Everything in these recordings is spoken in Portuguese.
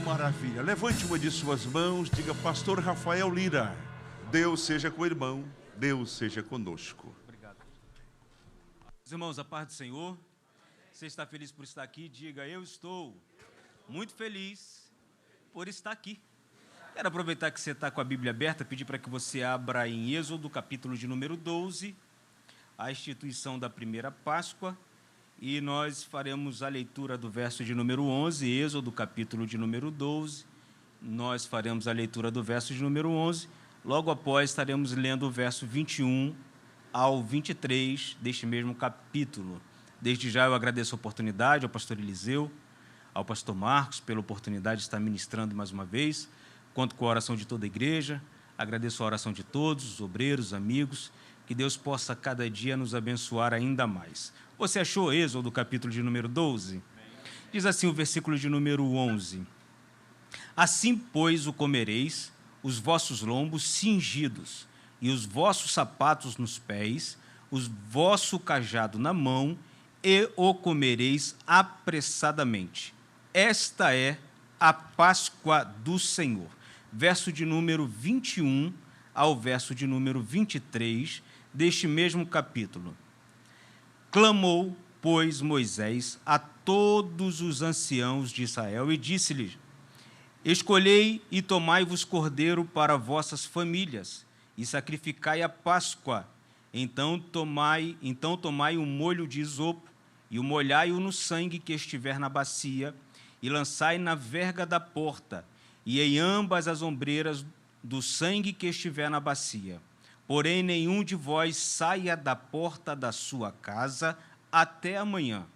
maravilha. Levante uma de suas mãos, diga: Pastor Rafael Lira, Deus seja com o irmão, Deus seja conosco. Obrigado. Meus irmãos, a paz do Senhor. Você está feliz por estar aqui? Diga: eu estou muito feliz por estar aqui. Quero aproveitar que você está com a Bíblia aberta, pedir para que você abra em Êxodo, capítulo de número 12, a instituição da primeira Páscoa, e nós faremos a leitura do verso de número 11, Êxodo, capítulo de número 12, nós faremos a leitura do verso de número 11, logo após estaremos lendo o verso 21 ao 23 deste mesmo capítulo. Desde já eu agradeço a oportunidade ao pastor Eliseu, ao pastor Marcos, pela oportunidade de estar ministrando mais uma vez. Conto com a oração de toda a igreja, agradeço a oração de todos, os obreiros, amigos, que Deus possa cada dia nos abençoar ainda mais. Você achou Êxodo, capítulo de número 12? Diz assim o versículo de número 11. Assim, pois, o comereis, os vossos lombos cingidos, e os vossos sapatos nos pés, o vosso cajado na mão, e o comereis apressadamente. Esta é a Páscoa do Senhor. Verso de número 21 ao verso de número 23 deste mesmo capítulo. Clamou, pois, Moisés a todos os anciãos de Israel e disse-lhes: escolhei e tomai-vos cordeiro para vossas famílias e sacrificai a Páscoa. Então tomai um molho de isopo e o molhai-o no sangue que estiver na bacia e lançai na verga da porta e em ambas as ombreiras do sangue que estiver na bacia. Porém, nenhum de vós saia da porta da sua casa até amanhã,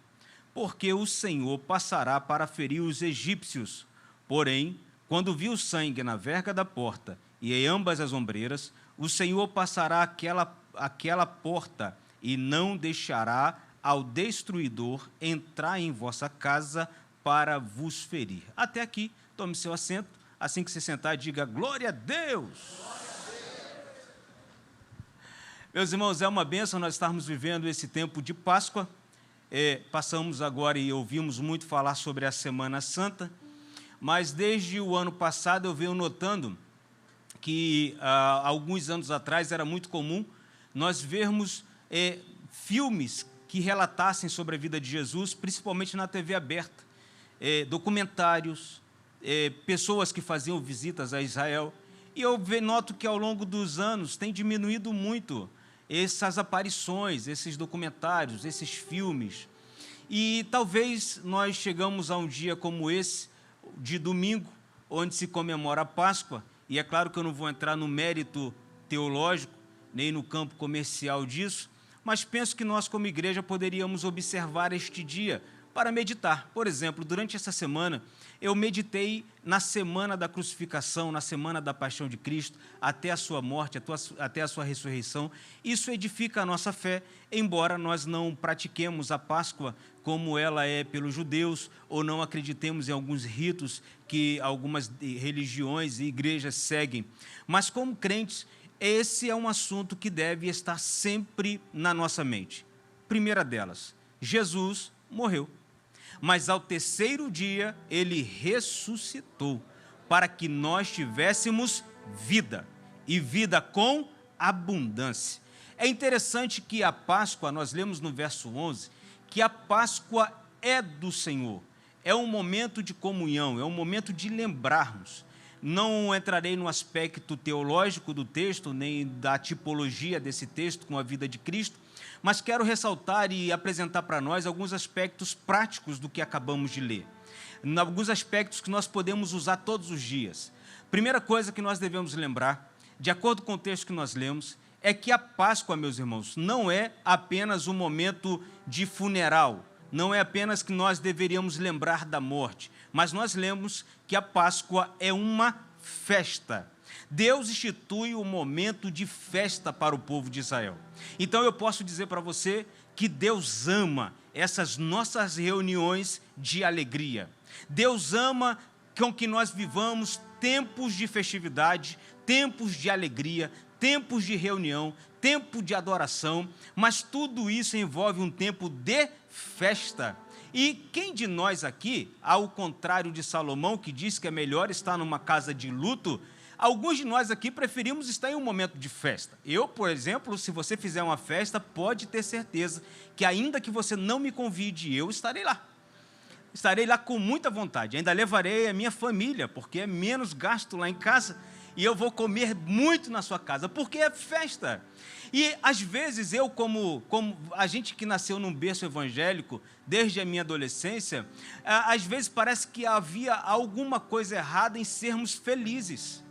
porque o Senhor passará para ferir os egípcios. Porém, quando viu sangue na verga da porta e em ambas as ombreiras, o Senhor passará aquela porta e não deixará ao destruidor entrar em vossa casa para vos ferir. Até aqui, tome seu assento. Assim que se sentar, diga: glória a Deus! Meus irmãos, é uma bênção nós estarmos vivendo esse tempo de Páscoa. Passamos agora e ouvimos muito falar sobre a Semana Santa, mas desde o ano passado eu venho notando que, alguns anos atrás, era muito comum nós vermos filmes que relatassem sobre a vida de Jesus, principalmente na TV aberta, documentários, pessoas que faziam visitas a Israel, e eu noto que ao longo dos anos tem diminuído muito essas aparições, esses documentários, esses filmes. E talvez nós chegamos a um dia como esse, de domingo, onde se comemora a Páscoa, e é claro que eu não vou entrar no mérito teológico, nem no campo comercial disso, mas penso que nós, como igreja, poderíamos observar este dia para meditar. Por exemplo, durante essa semana, eu meditei na semana da crucificação, na semana da paixão de Cristo, até a sua morte, até a sua ressurreição. Isso edifica a nossa fé, embora nós não pratiquemos a Páscoa como ela é pelos judeus, ou não acreditemos em alguns ritos que algumas religiões e igrejas seguem. Mas, como crentes, esse é um assunto que deve estar sempre na nossa mente. Primeira delas, Jesus morreu. Mas ao terceiro dia, ele ressuscitou, para que nós tivéssemos vida, e vida com abundância. É interessante que a Páscoa, nós lemos no verso 11, que a Páscoa é do Senhor. É um momento de comunhão, é um momento de lembrarmos. Não entrarei no aspecto teológico do texto, nem da tipologia desse texto com a vida de Cristo, mas quero ressaltar e apresentar para nós alguns aspectos práticos do que acabamos de ler. Alguns aspectos que nós podemos usar todos os dias. Primeira coisa que nós devemos lembrar, de acordo com o texto que nós lemos, é que a Páscoa, meus irmãos, não é apenas um momento de funeral, não é apenas que nós deveríamos lembrar da morte, mas nós lemos que a Páscoa é uma festa. Deus institui um momento de festa para o povo de Israel. Então eu posso dizer para você que Deus ama essas nossas reuniões de alegria. Deus ama com que nós vivamos tempos de festividade, tempos de alegria, tempos de reunião, tempo de adoração, mas tudo isso envolve um tempo de festa. E quem de nós aqui, ao contrário de Salomão, que diz que é melhor estar numa casa de luto, alguns de nós aqui preferimos estar em um momento de festa. Eu, por exemplo, se você fizer uma festa, pode ter certeza que ainda que você não me convide, eu estarei lá. Estarei lá com muita vontade. Ainda levarei a minha família, porque é menos gasto lá em casa. E eu vou comer muito na sua casa, porque é festa. E, às vezes, eu, como a gente que nasceu num berço evangélico, desde a minha adolescência, às vezes parece que havia alguma coisa errada em sermos felizes.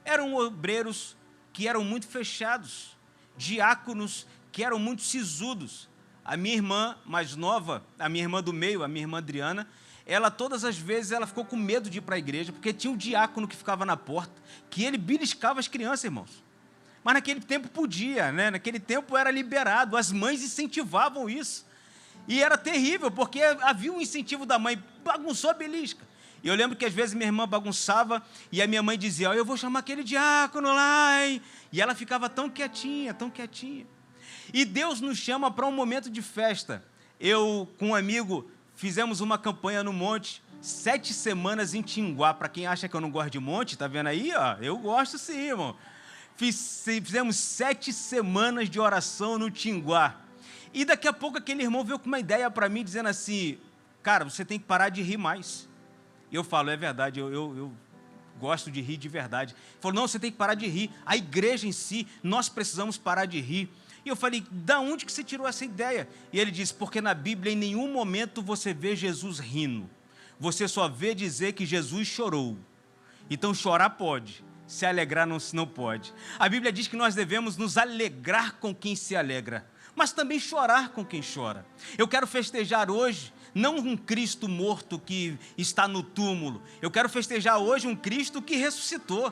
Eram obreiros que eram muito fechados, diáconos que eram muito sisudos. A minha irmã mais nova, a minha irmã do meio, a minha irmã Adriana, ela todas as vezes ela ficou com medo de ir para a igreja, porque tinha um diácono que ficava na porta, que ele beliscava as crianças, irmãos. Mas naquele tempo podia, né? Naquele tempo era liberado, as mães incentivavam isso. E era terrível, porque havia um incentivo da mãe, bagunçou a belisca. E eu lembro que às vezes minha irmã bagunçava e a minha mãe dizia, eu vou chamar aquele diácono lá, hein? E ela ficava tão quietinha, tão quietinha. E Deus nos chama para um momento de festa. Eu, com um amigo, fizemos uma campanha no monte, 7 semanas em Tinguá. Para quem acha que eu não gosto de monte, tá vendo aí? Ó, eu gosto sim, irmão. Fizemos 7 semanas de oração no Tinguá. E daqui a pouco aquele irmão veio com uma ideia para mim, dizendo assim, cara, você tem que parar de rir mais. E eu falo, é verdade, eu gosto de rir de verdade. Ele falou, não, você tem que parar de rir. A igreja em si, nós precisamos parar de rir. E eu falei, da onde que você tirou essa ideia? E ele disse, porque na Bíblia em nenhum momento você vê Jesus rindo. Você só vê dizer que Jesus chorou. Então chorar pode, se alegrar não pode. A Bíblia diz que nós devemos nos alegrar com quem se alegra, mas também chorar com quem chora. Eu quero festejar hoje, não um Cristo morto que está no túmulo. Eu quero festejar hoje um Cristo que ressuscitou.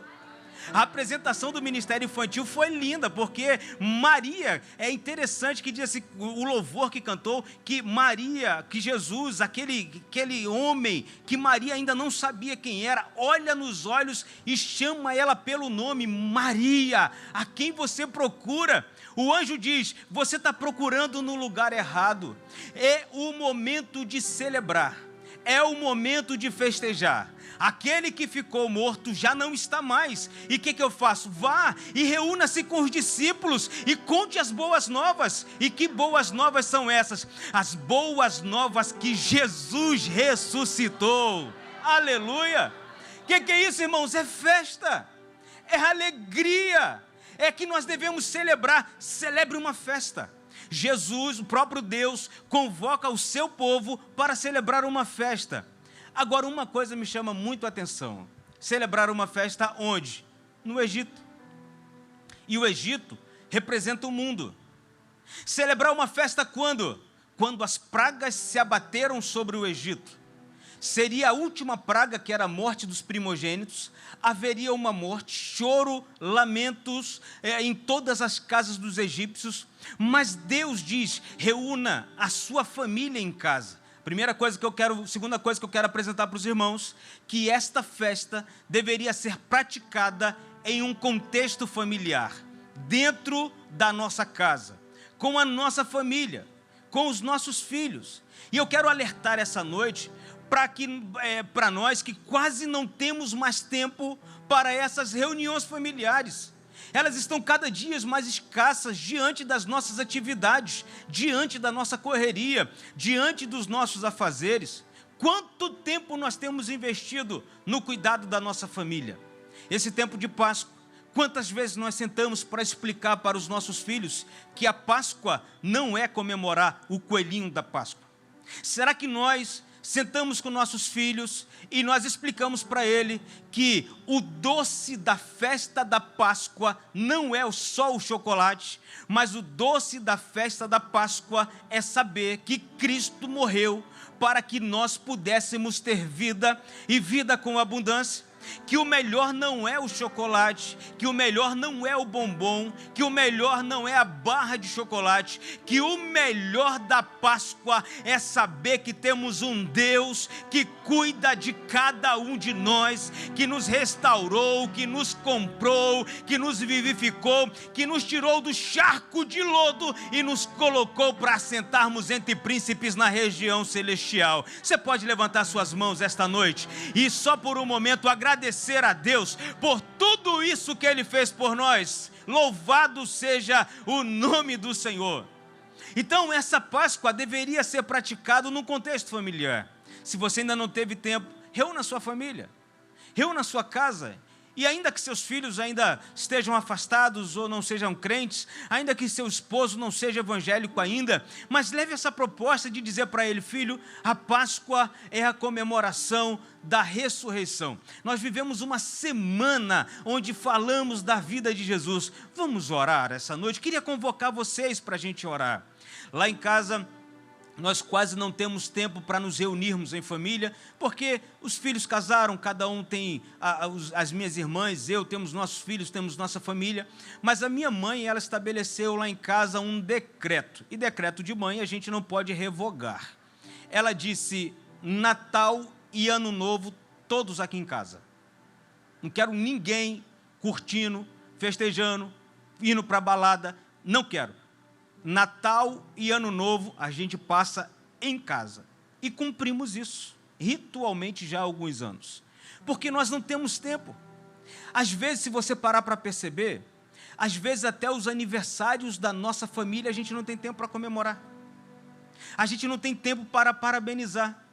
A apresentação do Ministério Infantil foi linda, porque Maria, é interessante que diz assim, o louvor que cantou, que Maria, que Jesus, aquele homem, que Maria ainda não sabia quem era, olha nos olhos e chama ela pelo nome, Maria, a quem você procura? O anjo diz, você está procurando no lugar errado. É o momento de celebrar, é o momento de festejar. Aquele que ficou morto já não está mais. E o que eu faço? Vá e reúna-se com os discípulos e conte as boas novas. E que boas novas são essas? As boas novas que Jesus ressuscitou. Aleluia! O que é isso, irmãos? É festa, é alegria, é que nós devemos celebrar. Celebre uma festa. Jesus, o próprio Deus, convoca o seu povo para celebrar uma festa. Agora, uma coisa me chama muito a atenção. Celebrar uma festa onde? No Egito. E o Egito representa o mundo. Celebrar uma festa quando? Quando as pragas se abateram sobre o Egito. Seria a última praga, que era a morte dos primogênitos. Haveria uma morte, choro, lamentos em todas as casas dos egípcios. Mas Deus diz, reúna a sua família em casa. Segunda coisa que eu quero apresentar para os irmãos, que esta festa deveria ser praticada em um contexto familiar, dentro da nossa casa, com a nossa família, com os nossos filhos. E eu quero alertar essa noite para nós que quase não temos mais tempo para essas reuniões familiares. Elas estão cada dia mais escassas diante das nossas atividades, diante da nossa correria, diante dos nossos afazeres. Quanto tempo nós temos investido no cuidado da nossa família? Esse tempo de Páscoa, quantas vezes nós sentamos para explicar para os nossos filhos que a Páscoa não é comemorar o coelhinho da Páscoa? Será que nós sentamos com nossos filhos e nós explicamos para ele que o doce da festa da Páscoa não é só o chocolate, mas o doce da festa da Páscoa é saber que Cristo morreu para que nós pudéssemos ter vida e vida com abundância? que o melhor não é o chocolate, que o melhor não é o bombom, que o melhor não é a barra de chocolate, que o melhor da Páscoa é saber que temos um Deus que cuida de cada um de nós, que nos restaurou, que nos comprou, que nos vivificou, que nos tirou do charco de lodo e nos colocou para assentarmos entre príncipes na região celestial. Você pode levantar suas mãos esta noite e só por um momento agradecer a Deus por tudo isso que Ele fez por nós. Louvado seja o nome do Senhor. Então essa Páscoa deveria ser praticada num contexto familiar. Se você ainda não teve tempo, reúna sua família, reúna sua casa. E ainda que seus filhos ainda estejam afastados ou não sejam crentes, ainda que seu esposo não seja evangélico ainda, mas leve essa proposta de dizer para ele: filho, a Páscoa é a comemoração da ressurreição. Nós vivemos uma semana onde falamos da vida de Jesus. Vamos orar essa noite? Queria convocar vocês para a gente orar. Lá em casa, nós quase não temos tempo para nos reunirmos em família, porque os filhos casaram, cada um tem, as minhas irmãs, eu, temos nossos filhos, temos nossa família, mas a minha mãe, ela estabeleceu lá em casa um decreto, e decreto de mãe a gente não pode revogar. Ela disse: Natal e Ano Novo, todos aqui em casa. Não quero ninguém curtindo, festejando, indo para a balada, não quero. Natal e Ano Novo a gente passa em casa. E cumprimos isso, ritualmente já há alguns anos. Porque nós não temos tempo. Às vezes, se você parar para perceber, às vezes até os aniversários da nossa família a gente não tem tempo para comemorar. A gente não tem tempo para parabenizar.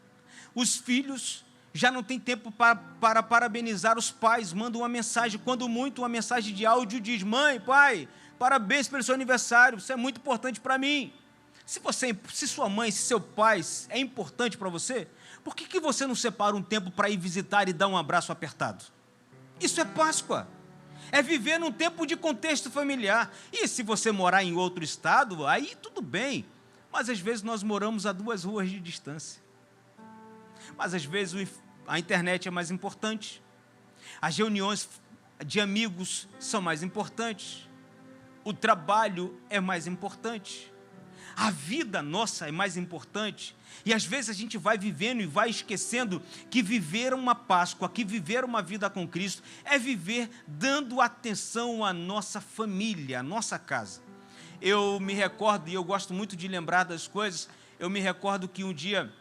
Os filhos já não tem tempo para parabenizar os pais. Mandam uma mensagem, quando muito uma mensagem de áudio, diz: mãe, pai, parabéns pelo seu aniversário, isso é muito importante para mim. Se sua mãe, se seu pai é importante para você, por que você não separa um tempo para ir visitar e dar um abraço apertado? Isso é Páscoa. É viver num tempo de contexto familiar. E se você morar em outro estado, aí tudo bem. Mas às vezes nós moramos a 2 ruas de distância. Mas às vezes a internet é mais importante. As reuniões de amigos são mais importantes. O trabalho é mais importante, a vida nossa é mais importante, e às vezes a gente vai vivendo e vai esquecendo que viver uma Páscoa, que viver uma vida com Cristo, é viver dando atenção à nossa família, à nossa casa. Eu me recordo, e eu gosto muito de lembrar das coisas, eu me recordo que um dia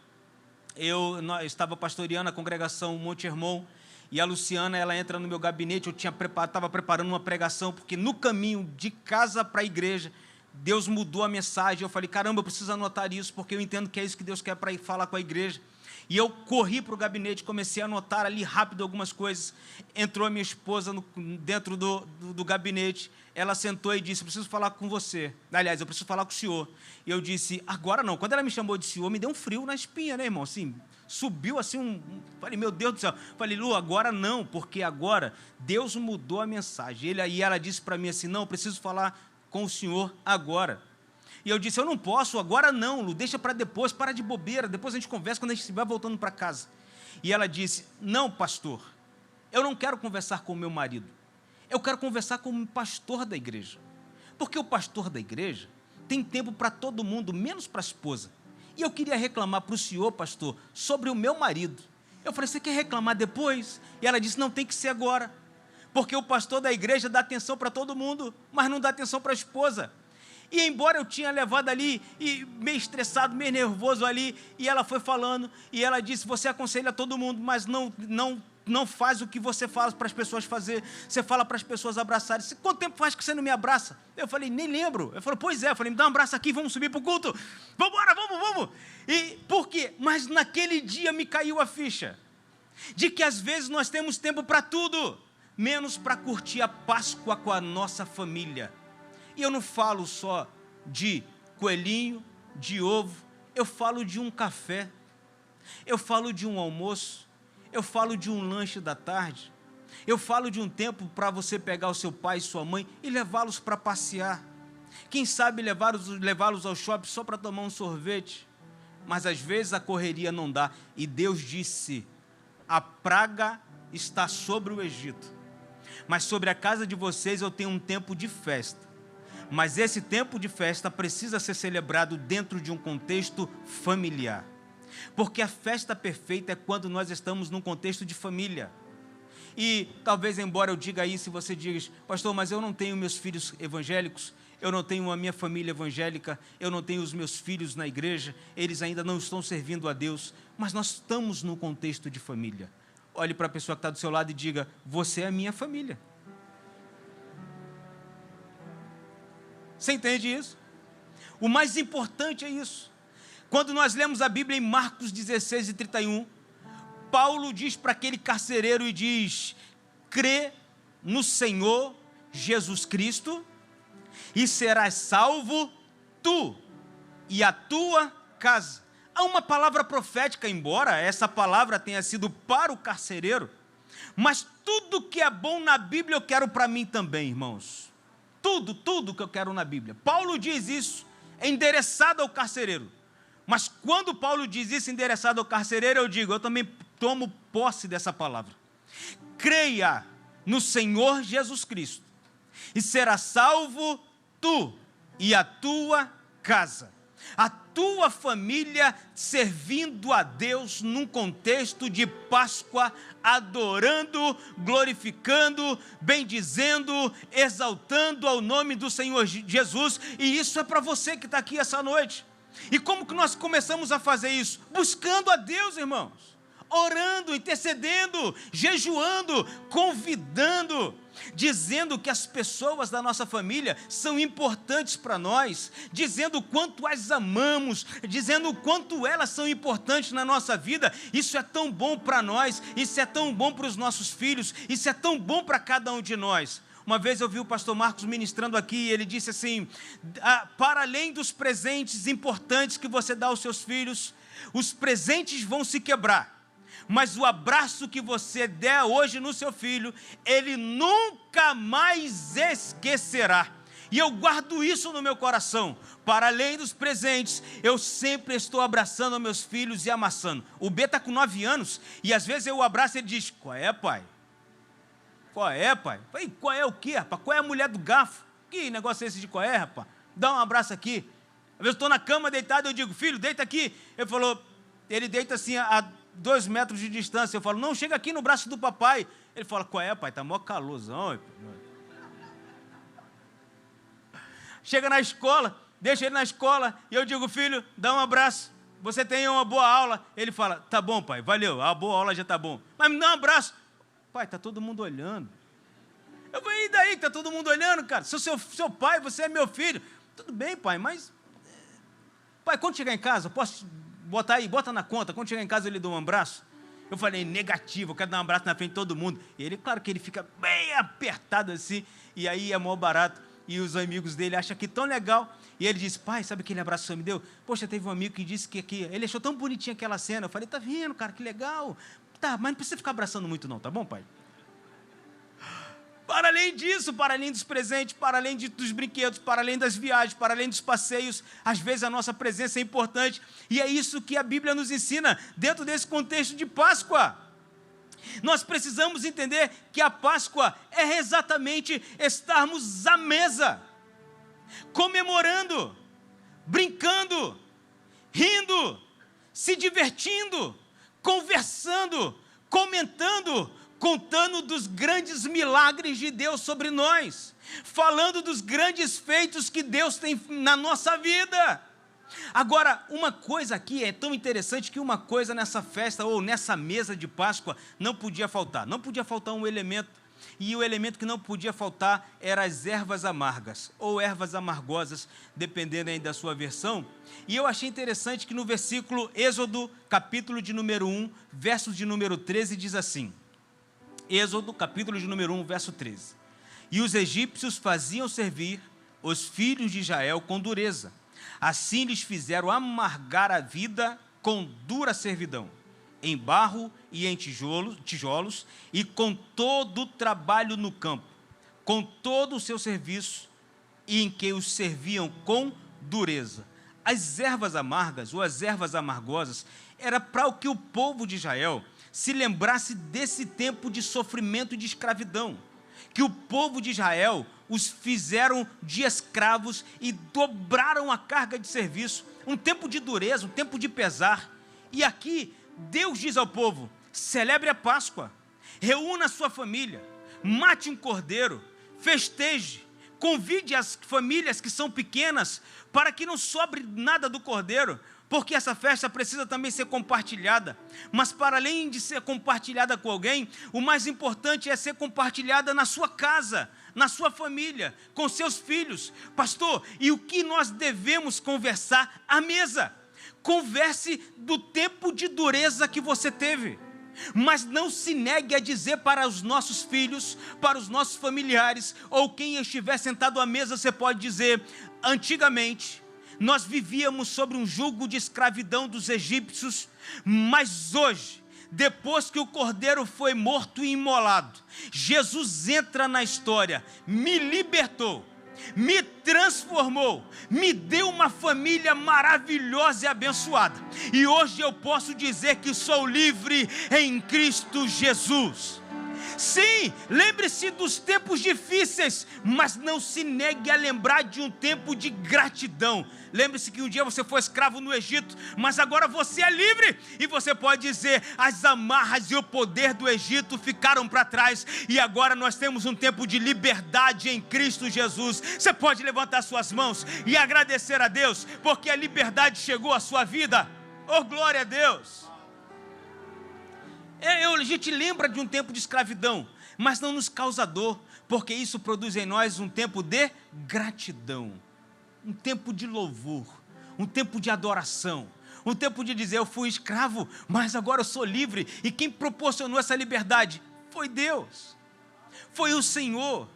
eu estava pastoreando a congregação Monte Hermon, e a Luciana, ela entra no meu gabinete, eu estava preparando uma pregação, porque no caminho de casa para a igreja, Deus mudou a mensagem. Eu falei: caramba, eu preciso anotar isso, porque eu entendo que é isso que Deus quer para ir falar com a igreja. E eu corri para o gabinete, comecei a anotar ali rápido algumas coisas. Entrou a minha esposa dentro do gabinete, ela sentou e disse: preciso falar com você. Aliás, eu preciso falar com o senhor. E eu disse: agora não. Quando ela me chamou de senhor, me deu um frio na espinha, né, irmão? Assim, subiu assim falei: meu Deus do céu. Falei: Lu, agora não, porque agora Deus mudou a mensagem. E ela disse para mim assim: não, eu preciso falar com o senhor agora. E eu disse: eu não posso, agora não, Lu, deixa para depois, para de bobeira, depois a gente conversa quando a gente estiver voltando para casa. E ela disse: não, pastor, eu não quero conversar com o meu marido, eu quero conversar com o pastor da igreja, porque o pastor da igreja tem tempo para todo mundo, menos para a esposa. E eu queria reclamar para o senhor, pastor, sobre o meu marido. Eu falei: você quer reclamar depois? E ela disse: não, tem que ser agora, porque o pastor da igreja dá atenção para todo mundo, mas não dá atenção para a esposa. E embora eu tinha levado ali, e meio estressado, meio nervoso ali, e ela foi falando, e ela disse: você aconselha todo mundo, mas não faz o que você fala para as pessoas fazer, você fala para as pessoas abraçarem. Quanto tempo faz que você não me abraça? Eu falei: nem lembro. Eu falei: pois é. Eu falei: me dá um abraço aqui, vamos subir para o culto, vamos embora, vamos. E por quê? Mas naquele dia me caiu a ficha, de que às vezes nós temos tempo para tudo, menos para curtir a Páscoa com a nossa família. E eu não falo só de coelhinho, de ovo, eu falo de um café, eu falo de um almoço, eu falo de um lanche da tarde, eu falo de um tempo para você pegar o seu pai e sua mãe e levá-los para passear. Quem sabe levá-los ao shopping só para tomar um sorvete. Mas às vezes a correria não dá. E Deus disse: a praga está sobre o Egito, mas sobre a casa de vocês eu tenho um tempo de festa. Mas esse tempo de festa precisa ser celebrado dentro de um contexto familiar. Porque a festa perfeita é quando nós estamos num contexto de família. E talvez, embora eu diga isso, você diga: pastor, mas eu não tenho meus filhos evangélicos, eu não tenho a minha família evangélica, eu não tenho os meus filhos na igreja, eles ainda não estão servindo a Deus. Mas nós estamos num contexto de família. Olhe para a pessoa que está do seu lado e diga: você é a minha família. Você entende isso? O mais importante é isso. Quando nós lemos a Bíblia em Marcos 16 e 31, Paulo diz para aquele carcereiro e diz: crê no Senhor Jesus Cristo e serás salvo tu e a tua casa. Há uma palavra profética, embora essa palavra tenha sido para o carcereiro, mas tudo que é bom na Bíblia eu quero para mim também, irmãos. Tudo que eu quero na Bíblia. Paulo diz isso, é endereçado ao carcereiro. Mas quando Paulo diz isso endereçado ao carcereiro, eu digo, eu também tomo posse dessa palavra. Creia no Senhor Jesus Cristo e será salvo tu e a tua casa. A tua família servindo a Deus num contexto de Páscoa, adorando, glorificando, bendizendo, exaltando ao nome do Senhor Jesus. E isso é para você que está aqui essa noite. E como que nós começamos a fazer isso? Buscando a Deus, irmãos. Orando, intercedendo, jejuando, convidando, dizendo que as pessoas da nossa família são importantes para nós, dizendo o quanto as amamos, dizendo o quanto elas são importantes na nossa vida. Isso é tão bom para nós, isso é tão bom para os nossos filhos, isso é tão bom para cada um de nós. Uma vez eu vi o pastor Marcos ministrando aqui, e ele disse assim: para além dos presentes importantes que você dá aos seus filhos, os presentes vão se quebrar, mas o abraço que você der hoje no seu filho, ele nunca mais esquecerá. E eu guardo isso no meu coração. Para além dos presentes, eu sempre estou abraçando meus filhos e amassando. O B está com 9 anos, e às vezes eu o abraço e ele diz: qual é, pai? Qual é, pai? Falei: qual é o quê, rapaz? Qual é a mulher do garfo? Que negócio é esse de qual é, rapaz? Dá um abraço aqui. Às vezes eu estou na cama deitado, eu digo: filho, deita aqui. Ele deita assim a 2 metros de distância. Eu falo: não, chega aqui no braço do papai. Ele fala: qual é, pai? Está mó calorzão. Chega na escola, deixa ele na escola, e eu digo: filho, dá um abraço, você tem uma boa aula. Ele fala: tá bom, pai, valeu, a boa aula já tá bom, mas me dá um abraço. Pai, está todo mundo olhando. Eu falei: e daí que está todo mundo olhando, cara? Sou seu pai, você é meu filho. Tudo bem, pai, mas... pai, quando chegar em casa, posso botar aí, bota na conta, quando chegar em casa eu lhe dou um abraço? Eu falei: negativo, eu quero dar um abraço na frente de todo mundo. E ele, claro que ele fica bem apertado assim, e aí é mó barato, e os amigos dele acham que tão legal. E ele diz: pai, sabe aquele abraço que você me deu? Poxa, teve um amigo que disse que ele achou tão bonitinha aquela cena. Eu falei: tá vendo, cara, que legal. Tá, mas não precisa ficar abraçando muito não, tá bom, pai? Para além disso, para além dos presentes, para além dos brinquedos, para além das viagens, para além dos passeios, às vezes a nossa presença é importante, e é isso que a Bíblia nos ensina dentro desse contexto de Páscoa. Nós precisamos entender que a Páscoa é exatamente estarmos à mesa, comemorando, brincando, rindo, se divertindo, conversando, comentando, contando dos grandes milagres de Deus sobre nós, falando dos grandes feitos que Deus tem na nossa vida. Agora, uma coisa aqui é tão interessante, que uma coisa nessa festa ou nessa mesa de Páscoa não podia faltar. Não podia faltar um elemento, e o elemento que não podia faltar eram as ervas amargas, ou ervas amargosas, dependendo aí da sua versão. E eu achei interessante que no versículo Êxodo, capítulo de número 1, verso de número 13, diz assim: Êxodo, capítulo de número 1, verso 13. E os egípcios faziam servir os filhos de Israel com dureza. Assim lhes fizeram amargar a vida com dura servidão, em barro e em tijolos, e com todo o trabalho no campo, com todo o seu serviço, e em que os serviam com dureza. As ervas amargas, ou as ervas amargosas, era para o que o povo de Israel se lembrasse desse tempo de sofrimento e de escravidão, que o povo de Israel os fizeram de escravos e dobraram a carga de serviço, um tempo de dureza, um tempo de pesar. E aqui Deus diz ao povo: celebre a Páscoa, reúna a sua família, mate um cordeiro, festeje, convide as famílias que são pequenas, para que não sobre nada do cordeiro, porque essa festa precisa também ser compartilhada. Mas para além de ser compartilhada com alguém, o mais importante é ser compartilhada na sua casa, na sua família, com seus filhos. Pastor, e o que nós devemos conversar à mesa? Converse do tempo de dureza que você teve, mas não se negue a dizer para os nossos filhos, para os nossos familiares, ou quem estiver sentado à mesa, você pode dizer: antigamente nós vivíamos sobre um jugo de escravidão dos egípcios, mas hoje, depois que o cordeiro foi morto e imolado, Jesus entra na história, me libertou, me transformou, me deu uma família maravilhosa e abençoada, e hoje eu posso dizer que sou livre em Cristo Jesus. Sim, lembre-se dos tempos difíceis, mas não se negue a lembrar de um tempo de gratidão. Lembre-se que um dia você foi escravo no Egito, mas agora você é livre, e você pode dizer: as amarras e o poder do Egito ficaram para trás, e agora nós temos um tempo de liberdade em Cristo Jesus. Você pode levantar suas mãos e agradecer a Deus, porque a liberdade chegou à sua vida. Oh, glória a Deus! A gente lembra de um tempo de escravidão, mas não nos causa dor, porque isso produz em nós um tempo de gratidão, um tempo de louvor, um tempo de adoração, um tempo de dizer: eu fui escravo, mas agora eu sou livre, e quem proporcionou essa liberdade foi Deus, foi o Senhor,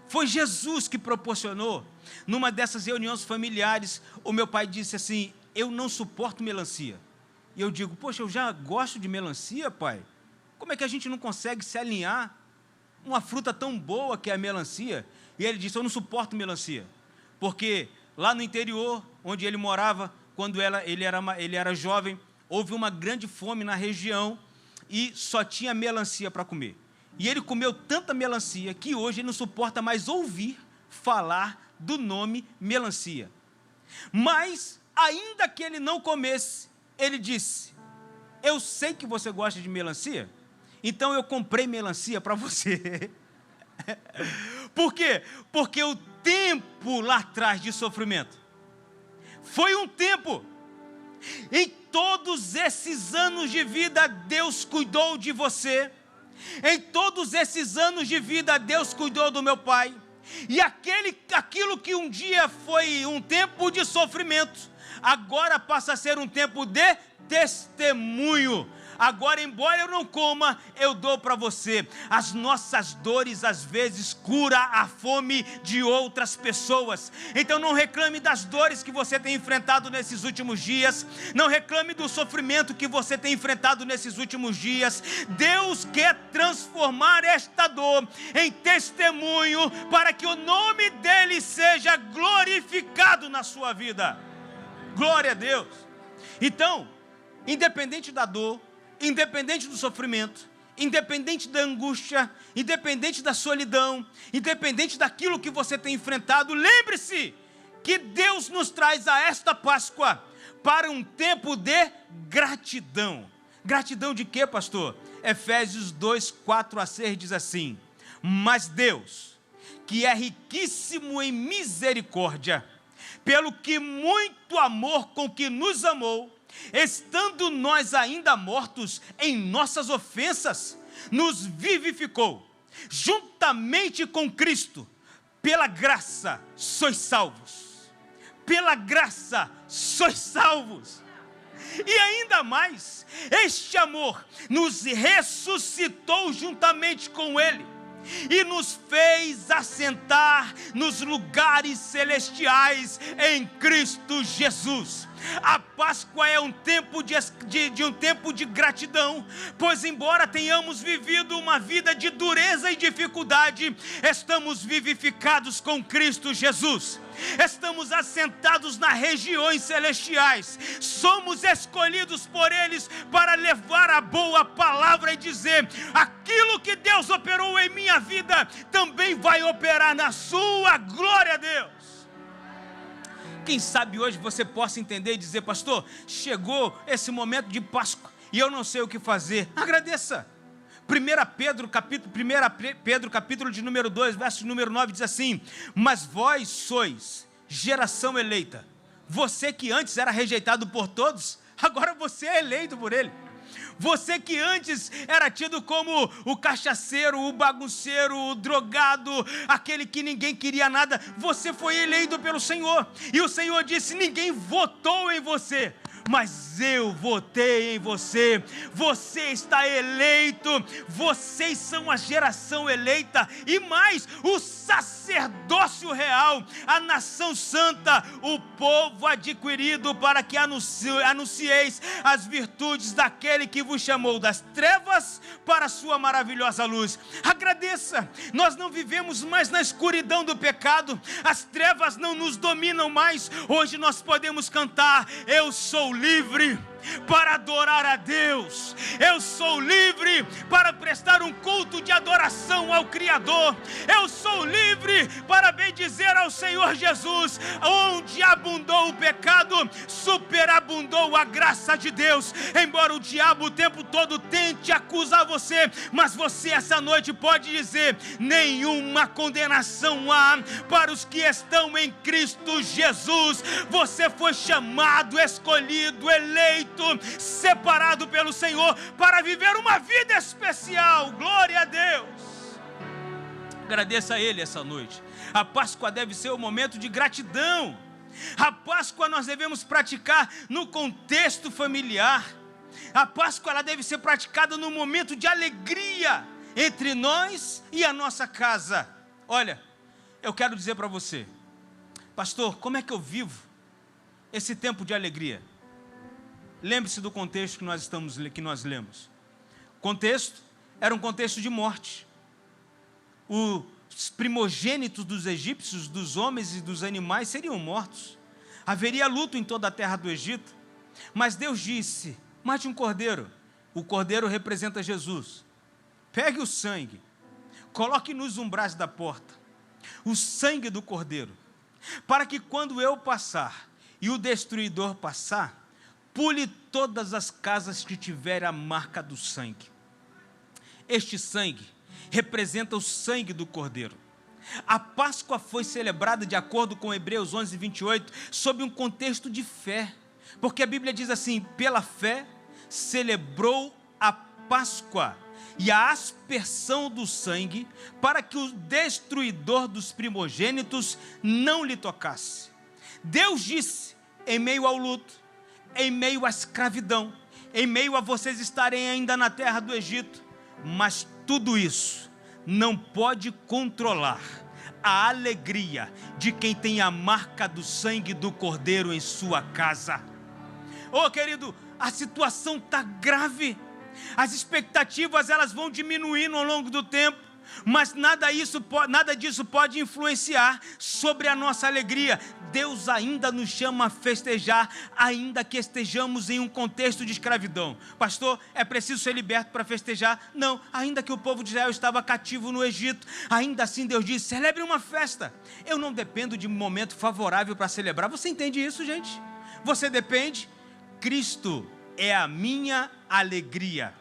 foi Jesus que proporcionou. Numa dessas reuniões familiares, o meu pai disse assim: eu não suporto melancia. E eu digo: poxa, eu já gosto de melancia, pai. Como é que a gente não consegue se alinhar? Uma fruta tão boa que é a melancia. E ele disse: eu não suporto melancia, porque lá no interior, onde ele morava, quando ele era jovem, houve uma grande fome na região, e só tinha melancia para comer. E ele comeu tanta melancia, que hoje ele não suporta mais ouvir falar do nome melancia. Mas, ainda que ele não comesse, ele disse: eu sei que você gosta de melancia, então eu comprei melancia para você. Por quê? Porque o tempo lá atrás de sofrimento foi um tempo. Em todos esses anos de vida, Deus cuidou de você. Em todos esses anos de vida, Deus cuidou do meu pai. E aquilo que um dia foi um tempo de sofrimento, agora passa a ser um tempo de testemunho. Agora, embora eu não coma, eu dou para você. As nossas dores, às vezes, cura a fome de outras pessoas. Então não reclame das dores que você tem enfrentado nesses últimos dias. Não reclame do sofrimento que você tem enfrentado nesses últimos dias. Deus quer transformar esta dor em testemunho, para que o nome dele seja glorificado na sua vida. Glória a Deus. Então, independente da dor, independente do sofrimento, independente da angústia, independente da solidão, independente daquilo que você tem enfrentado, lembre-se que Deus nos traz a esta Páscoa para um tempo de gratidão. Gratidão de quê, pastor? Efésios 2, 4 a 6 diz assim: mas Deus, que é riquíssimo em misericórdia, pelo que muito amor com que nos amou, estando nós ainda mortos em nossas ofensas, nos vivificou, juntamente com Cristo. Pela graça sois salvos. Pela graça sois salvos. E ainda mais, este amor nos ressuscitou juntamente com Ele e nos fez assentar nos lugares celestiais em Cristo Jesus. A Páscoa é um tempo um tempo de gratidão, pois embora tenhamos vivido uma vida de dureza e dificuldade, estamos vivificados com Cristo Jesus. Estamos assentados nas regiões celestiais, somos escolhidos por eles para levar a boa palavra e dizer: aquilo que Deus operou em minha vida, também vai operar na sua. Glória a Deus. Quem sabe hoje você possa entender e dizer: pastor, chegou esse momento de Páscoa e eu não sei o que fazer. Agradeça. 1 Pedro capítulo de número 2, verso número 9 diz assim: mas vós sois geração eleita, você que antes era rejeitado por todos, agora você é eleito por Ele. Você que antes era tido como o cachaceiro, o bagunceiro, o drogado, aquele que ninguém queria nada, você foi eleito pelo Senhor. E o Senhor disse: ninguém votou em você, mas eu votei em você. Você está eleito. Vocês são a geração eleita. E mais, o sacerdócio real, a nação santa, o povo adquirido, para que anuncieis as virtudes daquele que vos chamou das trevas para a sua maravilhosa luz. Agradeça. Nós não vivemos mais na escuridão do pecado. As trevas não nos dominam mais. Hoje nós podemos cantar: eu sou livre para adorar a Deus. Eu sou livre para prestar um culto de adoração ao Criador. Eu sou livre para bendizer ao Senhor Jesus. Onde abundou o pecado, superabundou a graça de Deus. Embora o diabo o tempo todo tente acusar você, mas você essa noite pode dizer: nenhuma condenação há para os que estão em Cristo Jesus. Você foi chamado, escolhido, eleito, separado pelo Senhor para viver uma vida especial. Glória a Deus. Agradeça a Ele essa noite. A Páscoa deve ser um momento de gratidão. A Páscoa nós devemos praticar no contexto familiar. A Páscoa ela deve ser praticada num momento de alegria entre nós e a nossa casa. Olha, eu quero dizer para você: pastor, como é que eu vivo esse tempo de alegria? Lembre-se do contexto que nós lemos. O contexto era um contexto de morte. Os primogênitos dos egípcios, dos homens e dos animais, seriam mortos. Haveria luto em toda a terra do Egito. Mas Deus disse: mate um cordeiro. O cordeiro representa Jesus. Pegue o sangue, coloque nos umbrais da porta o sangue do cordeiro, para que quando eu passar e o destruidor passar, pule todas as casas que tiverem a marca do sangue. Este sangue representa o sangue do Cordeiro. A Páscoa foi celebrada, de acordo com Hebreus 11, 28, sob um contexto de fé. Porque a Bíblia diz assim: pela fé celebrou a Páscoa e a aspersão do sangue, para que o destruidor dos primogênitos não lhe tocasse. Deus disse, em meio ao luto, em meio à escravidão, em meio a vocês estarem ainda na terra do Egito, mas tudo isso não pode controlar a alegria de quem tem a marca do sangue do Cordeiro em sua casa. Oh, querido, a situação está grave, as expectativas elas vão diminuindo ao longo do tempo, mas nada disso pode influenciar sobre a nossa alegria. Deus ainda nos chama a festejar, ainda que estejamos em um contexto de escravidão. Pastor, é preciso ser liberto para festejar? Não, ainda que o povo de Israel estava cativo no Egito, ainda assim Deus diz: celebre uma festa. Eu não dependo de um momento favorável para celebrar. Você entende isso, gente? Você depende. Cristo é a minha alegria.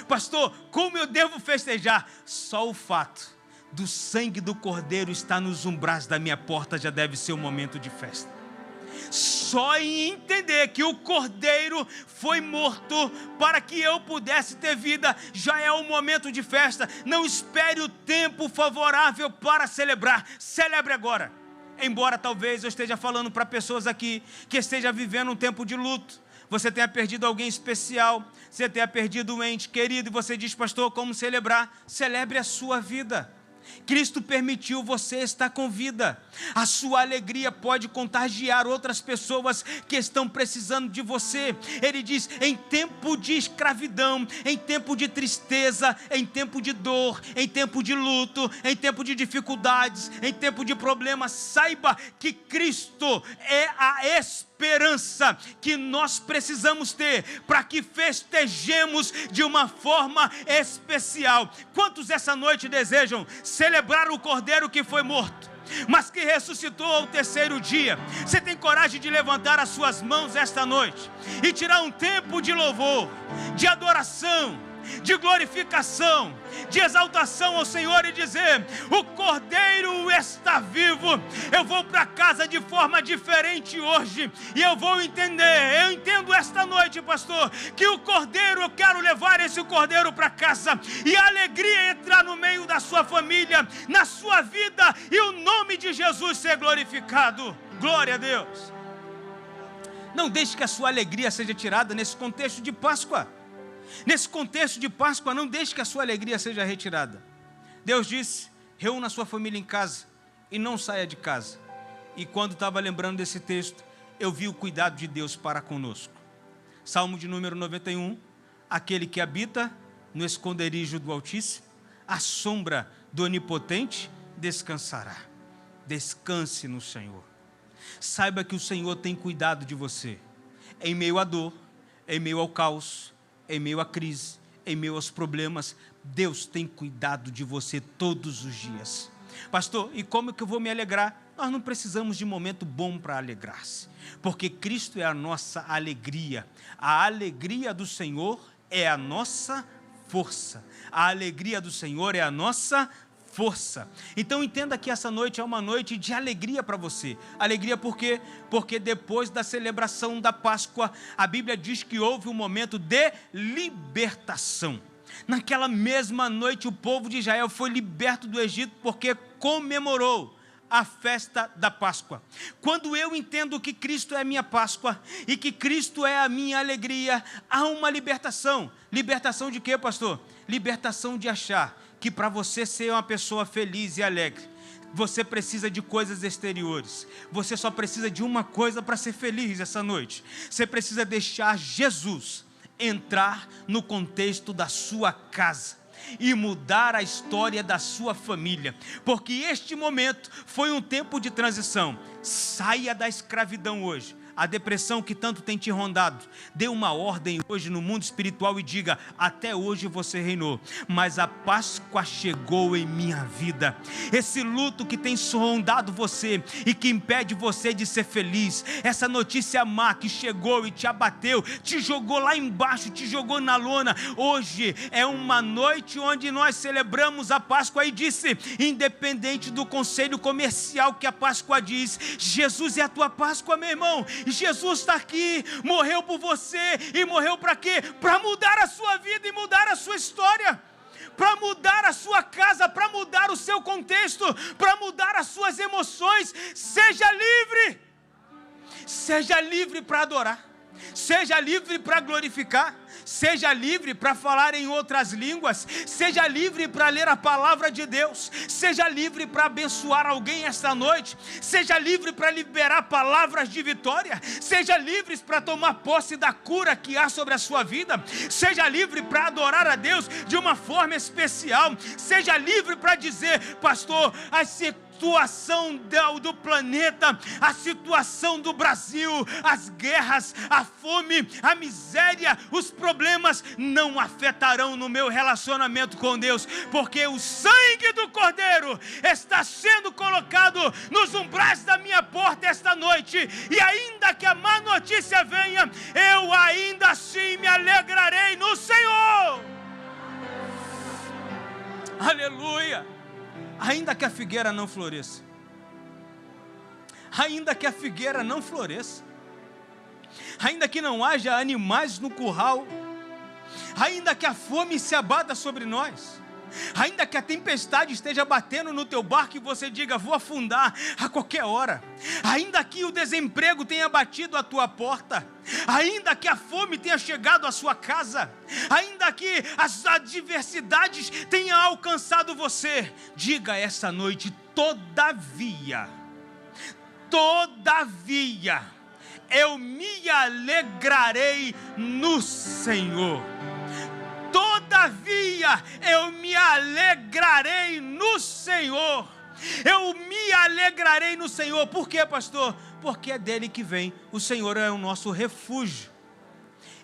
Pastor, como eu devo festejar? Só o fato do sangue do Cordeiro estar nos umbrais da minha porta já deve ser um momento de festa. Só em entender que o Cordeiro foi morto para que eu pudesse ter vida, já é um momento de festa. Não espere o tempo favorável para celebrar. Celebre agora. Embora talvez eu esteja falando para pessoas aqui que estejam vivendo um tempo de luto. Você tenha perdido alguém especial, você tenha perdido um ente querido, e você diz: pastor, como celebrar? Celebre a sua vida. Cristo permitiu você estar com vida. A sua alegria pode contagiar outras pessoas que estão precisando de você. Ele diz: em tempo de escravidão, em tempo de tristeza, em tempo de dor, em tempo de luto, em tempo de dificuldades, em tempo de problemas, saiba que Cristo é a esperança que nós precisamos ter para que festejemos de uma forma especial. Quantos essa noite desejam celebrar o Cordeiro que foi morto, mas que ressuscitou ao terceiro dia? Você tem coragem de levantar as suas mãos esta noite e tirar um tempo de louvor, de adoração, de glorificação, de exaltação ao Senhor e dizer: o Cordeiro está vivo. Eu vou para casa de forma diferente hoje e eu vou entender. Eu entendo esta noite, pastor, que o Cordeiro, eu quero levar esse Cordeiro para casa e a alegria entrar no meio da sua família, na sua vida, e o nome de Jesus ser glorificado. Glória a Deus. Não deixe que a sua alegria seja tirada nesse contexto de Páscoa. Nesse contexto de Páscoa, não deixe que a sua alegria seja retirada. Deus disse: reúna a sua família em casa e não saia de casa. E quando estava lembrando desse texto, eu vi o cuidado de Deus para conosco. Salmo de número 91, aquele que habita no esconderijo do Altíssimo, à sombra do Onipotente descansará. Descanse no Senhor. Saiba que o Senhor tem cuidado de você, em meio à dor, em meio ao caos, em meio à crise, em meio aos problemas. Deus tem cuidado de você todos os dias. Pastor, e como que eu vou me alegrar? Nós não precisamos de momento bom para alegrar-se, porque Cristo é a nossa alegria. A alegria do Senhor é a nossa força. A alegria do Senhor é a nossa força. Então entenda que essa noite é uma noite de alegria para você. Alegria por quê? Porque depois da celebração da Páscoa, a Bíblia diz que houve um momento de libertação. Naquela mesma noite, o povo de Israel foi liberto do Egito porque comemorou a festa da Páscoa. Quando eu entendo que Cristo é a minha Páscoa e que Cristo é a minha alegria, há uma libertação. Libertação de quê, pastor? Libertação de achar que para você ser uma pessoa feliz e alegre, você precisa de coisas exteriores. Você só precisa de uma coisa para ser feliz essa noite. Você precisa deixar Jesus entrar no contexto da sua casa e mudar a história da sua família, porque este momento foi um tempo de transição. Saia da escravidão hoje. A depressão que tanto tem te rondado, dê uma ordem hoje no mundo espiritual e diga: até hoje você reinou, mas a Páscoa chegou em minha vida. Esse luto que tem rondado você e que impede você de ser feliz, essa notícia má que chegou e te abateu, te jogou lá embaixo, te jogou na lona, hoje é uma noite onde nós celebramos a Páscoa. E disse, independente do conselho comercial que a Páscoa diz, Jesus é a tua Páscoa, meu irmão. Jesus está aqui, morreu por você, e morreu para quê? Para mudar a sua vida e mudar a sua história, para mudar a sua casa, para mudar o seu contexto, para mudar as suas emoções. Seja livre para adorar, seja livre para glorificar, seja livre para falar em outras línguas, seja livre para ler a palavra de Deus, seja livre para abençoar alguém esta noite, seja livre para liberar palavras de vitória, seja livre para tomar posse da cura que há sobre a sua vida, seja livre para adorar a Deus de uma forma especial, seja livre para dizer: pastor, a situação do planeta, a situação do Brasil, as guerras, a fome, a miséria, os problemas não afetarão no meu relacionamento com Deus, porque o sangue do Cordeiro está sendo colocado nos umbrais da minha porta esta noite, e ainda que a má notícia venha, eu ainda assim me alegrarei no Senhor. Aleluia. Ainda que a figueira não floresça, ainda que a figueira não floresça, ainda que não haja animais no curral, ainda que a fome se abata sobre nós, Ainda que a tempestade esteja batendo no teu barco e você diga, vou afundar a qualquer hora. Ainda que o desemprego tenha batido a tua porta. Ainda que a fome tenha chegado à sua casa. Ainda que as adversidades tenham alcançado você. Diga essa noite, todavia, eu me alegrarei no Senhor. Todavia, eu me alegrarei no Senhor. Eu me alegrarei no Senhor. Por quê, pastor? Porque é dele que vem. O Senhor é o nosso refúgio.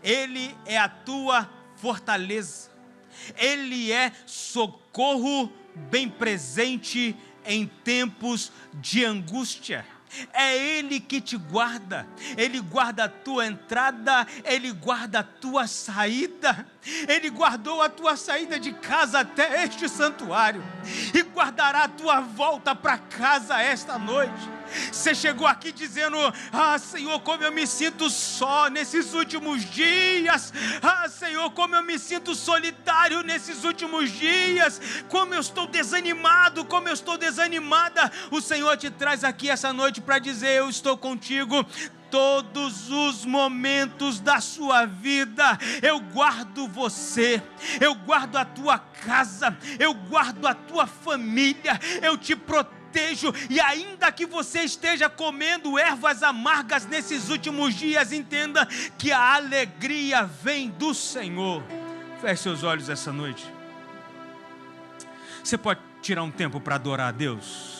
Ele é a tua fortaleza. Ele é socorro bem presente em tempos de angústia. É Ele que te guarda. Ele guarda a tua entrada, Ele guarda a tua saída. Ele guardou a tua saída de casa até este santuário e guardará a tua volta para casa esta noite. Você chegou aqui dizendo, Senhor, como eu me sinto só nesses últimos dias. Senhor, como eu me sinto solitário nesses últimos dias. Como eu estou desanimado, como eu estou desanimada. O Senhor te traz aqui essa noite para dizer, eu estou contigo todos os momentos da sua vida. Eu guardo você, eu guardo a tua casa, eu guardo a tua família, eu te protejo. E ainda que você esteja comendo ervas amargas nesses últimos dias, entenda que a alegria vem do Senhor. Feche seus olhos essa noite. Você pode tirar um tempo para adorar a Deus?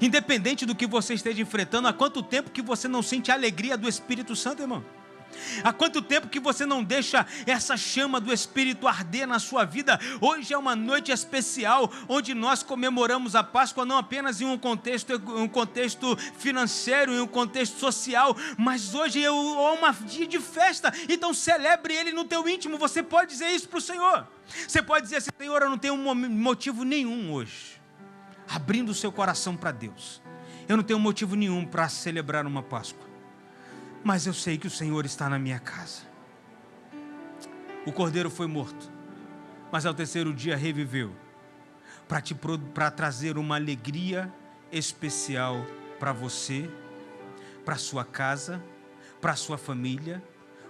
Independente do que você esteja enfrentando, há quanto tempo que você não sente a alegria do Espírito Santo, irmão? Há quanto tempo que você não deixa essa chama do Espírito arder na sua vida? Hoje é uma noite especial, onde nós comemoramos a Páscoa não apenas em um contexto financeiro, em um contexto social, mas hoje é um dia de festa. Então celebre Ele no teu íntimo. Você pode dizer isso para o Senhor. Você pode dizer assim, Senhor, eu não tenho motivo nenhum hoje, abrindo o seu coração para Deus. Eu não tenho motivo nenhum para celebrar uma Páscoa, mas eu sei que o Senhor está na minha casa. O cordeiro foi morto, mas ao terceiro dia reviveu, para trazer uma alegria especial para você, para a sua casa, para a sua família,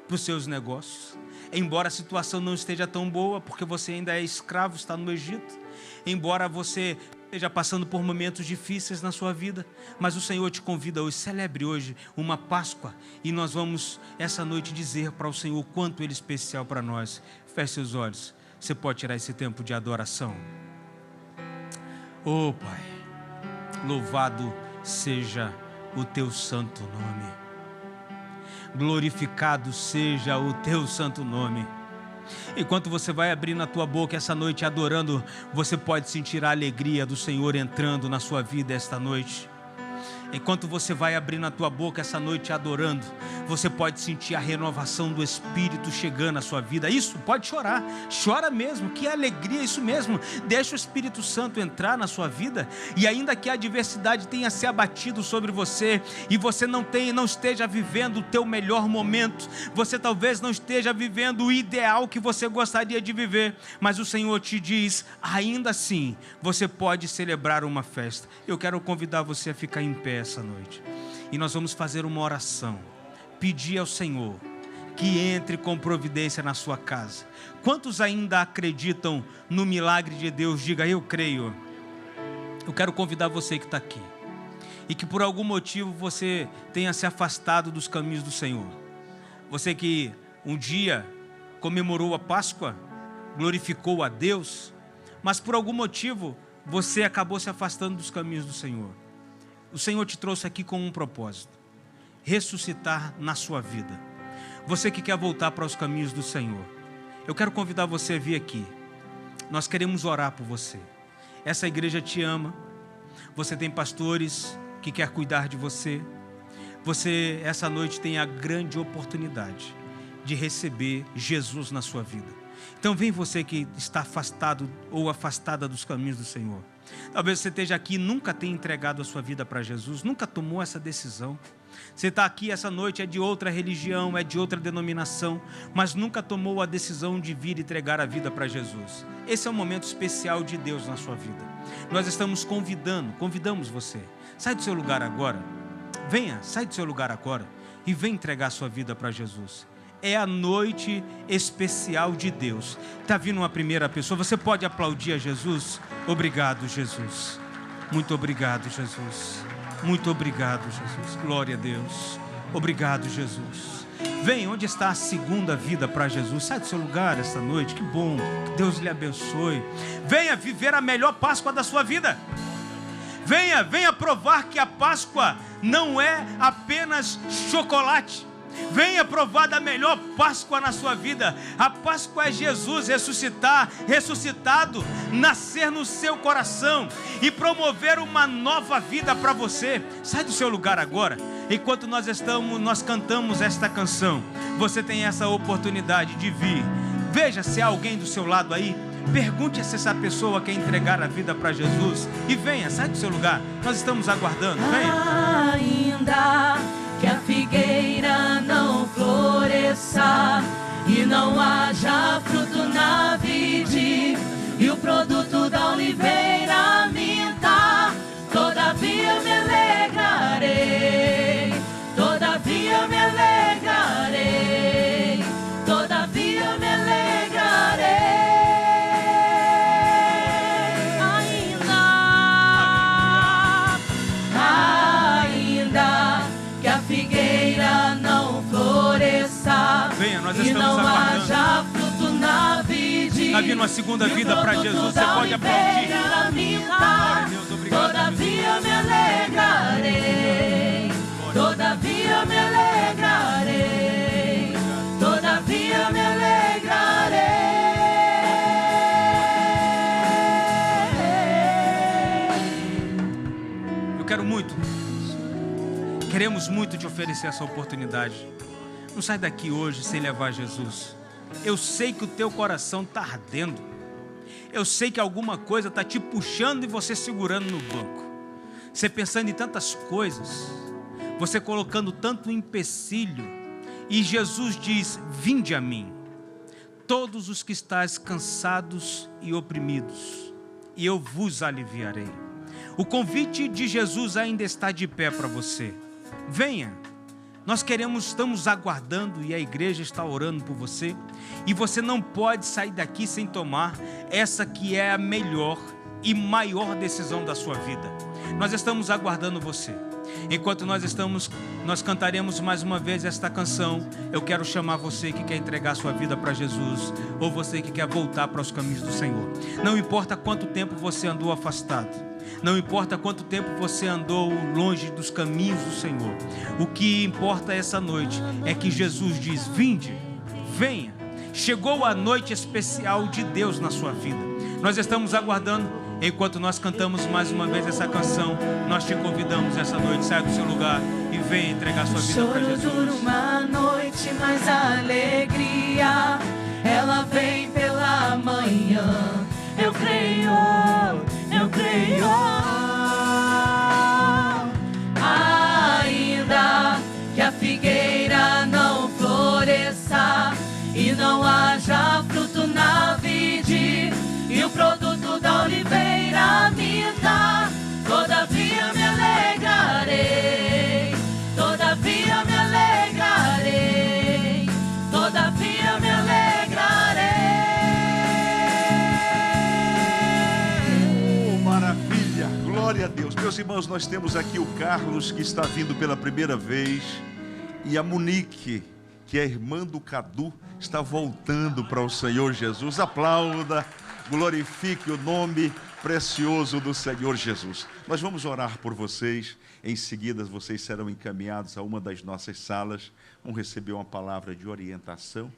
para os seus negócios. Embora a situação não esteja tão boa, porque você ainda é escravo, está no Egito, embora você esteja passando por momentos difíceis na sua vida, mas o Senhor te convida hoje, celebre hoje uma Páscoa, e nós vamos essa noite dizer para o Senhor quanto Ele é especial para nós. Feche seus olhos, você pode tirar esse tempo de adoração. Oh Pai, louvado seja o Teu santo nome, glorificado seja o Teu santo nome. Enquanto você vai abrindo a tua boca essa noite adorando, você pode sentir a alegria do Senhor entrando na sua vida esta noite. Enquanto você vai abrindo a tua boca essa noite adorando, você pode sentir a renovação do Espírito chegando à sua vida. Isso, pode chorar, chora mesmo, que alegria, isso mesmo. Deixa o Espírito Santo entrar na sua vida, e ainda que a adversidade tenha se abatido sobre você, e você não esteja vivendo o teu melhor momento, você talvez não esteja vivendo o ideal que você gostaria de viver, mas o Senhor te diz, ainda assim, você pode celebrar uma festa. Eu quero convidar você a ficar em pé essa noite, e nós vamos fazer uma oração, pedir ao Senhor que entre com providência na sua casa. Quantos ainda acreditam no milagre de Deus? Diga, eu creio. Eu quero convidar você que está aqui, e que por algum motivo você tenha se afastado dos caminhos do Senhor, você que um dia comemorou a Páscoa, glorificou a Deus, mas por algum motivo você acabou se afastando dos caminhos do Senhor. O Senhor te trouxe aqui com um propósito: ressuscitar na sua vida. Você que quer voltar para os caminhos do Senhor, eu quero convidar você a vir aqui. Nós queremos orar por você. Essa igreja te ama. Você tem pastores que querem cuidar de você. Você essa noite tem a grande oportunidade de receber Jesus na sua vida. Então vem você que está afastado ou afastada dos caminhos do Senhor. Talvez você esteja aqui e nunca tenha entregado a sua vida para Jesus, nunca tomou essa decisão. Você está aqui essa noite, é de outra religião, é de outra denominação, mas nunca tomou a decisão de vir entregar a vida para Jesus. Esse é um momento especial de Deus na sua vida. Nós estamos convidamos você. Sai do seu lugar agora. Venha, sai do seu lugar agora e vem entregar a sua vida para Jesus. É a noite especial de Deus. Está vindo uma primeira pessoa, você pode aplaudir a Jesus? Obrigado, Jesus. Muito obrigado, Jesus. Muito obrigado, Jesus. Glória a Deus. Obrigado, Jesus. Vem, onde está a segunda vida para Jesus? Sai do seu lugar esta noite, que bom. Que Deus lhe abençoe. Venha viver a melhor Páscoa da sua vida. Venha provar que a Páscoa não é apenas chocolate. Venha provar da melhor Páscoa na sua vida. A Páscoa é Jesus ressuscitado, nascer no seu coração e promover uma nova vida para você. Sai do seu lugar agora. Enquanto nós cantamos esta canção, você tem essa oportunidade de vir. Veja se há alguém do seu lado aí. Pergunte se essa pessoa quer entregar a vida para Jesus. E venha, sai do seu lugar. Nós estamos aguardando, venha. Ainda que a figueira não floresça e não haja fruto na vide, e o produto da oliveira minta, todavia me alegrarei, todavia me alegrarei, todavia me alegrarei. Venha, nós e estamos não aguardando. haja fruto na vide, Está vindo uma segunda vida para Jesus. Você pode aplaudir. Glória a Deus, obrigado. Todavia me alegrarei, todavia me alegrarei, todavia me alegrarei. Eu queremos muito te oferecer essa oportunidade. Não sai daqui hoje sem levar Jesus. Eu sei que o teu coração está ardendo. Eu sei que alguma coisa está te puxando e você segurando no banco. Você pensando em tantas coisas. Você colocando tanto empecilho. E Jesus diz: vinde a mim, todos os que estáis cansados e oprimidos, e eu vos aliviarei. O convite de Jesus ainda está de pé para você. Venha. Nós estamos aguardando e a igreja está orando por você. E você não pode sair daqui sem tomar essa que é a melhor e maior decisão da sua vida. Nós estamos aguardando você. Enquanto nós cantaremos mais uma vez esta canção, eu quero chamar você que quer entregar sua vida para Jesus, ou você que quer voltar para os caminhos do Senhor. Não importa quanto tempo você andou afastado. Não importa quanto tempo você andou longe dos caminhos do Senhor. O que importa essa noite é que Jesus diz: vinde, venha. Chegou a noite especial de Deus na sua vida. Nós estamos aguardando. Enquanto nós cantamos mais uma vez essa canção, nós te convidamos essa noite. Saia do seu lugar e venha entregar sua vida para Jesus. Choro dura uma noite, mas a alegria ela vem pela manhã. Eu creio, eu creio. Ainda que a figueira não floresça e não haja fruto na vide, e o produto da oliveira minta, todavia me alegrarei, todavia me alegrarei, todavia me alegrarei. Oh, maravilha, glória a Deus. Meus irmãos, nós temos aqui o Carlos, que está vindo pela primeira vez, e a Monique, que é irmã do Cadu, está voltando para o Senhor Jesus. Aplauda, glorifique o nome precioso do Senhor Jesus. Nós vamos orar por vocês. Em seguida, vocês serão encaminhados a uma das nossas salas, vão receber uma palavra de orientação,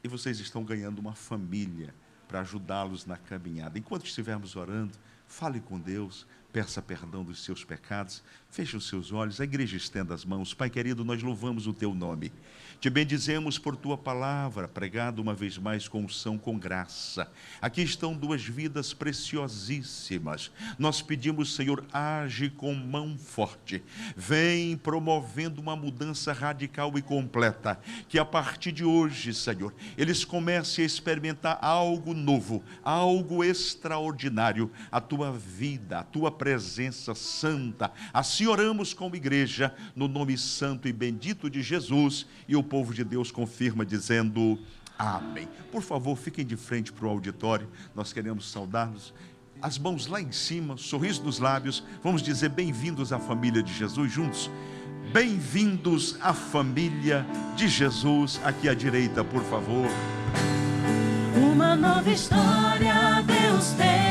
e vocês estão ganhando uma família para ajudá-los na caminhada. Enquanto estivermos orando, fale com Deus, peça perdão dos seus pecados, feche os seus olhos, a igreja estenda as mãos. Pai querido, nós louvamos o teu nome, te bendizemos por tua palavra, pregada uma vez mais com unção, com graça. Aqui estão duas vidas preciosíssimas. Nós pedimos, Senhor, age com mão forte, vem promovendo uma mudança radical e completa, que a partir de hoje, Senhor, eles comecem a experimentar algo novo, algo extraordinário, a tua vida, a tua presença santa. Assim oramos como igreja, no nome santo e bendito de Jesus, e o povo de Deus confirma dizendo amém. Por favor, fiquem de frente para o auditório, nós queremos saudar-nos. As mãos lá em cima, sorriso nos lábios, vamos dizer bem-vindos à família de Jesus juntos. Bem-vindos à família de Jesus, aqui à direita, por favor. Uma nova história Deus tem.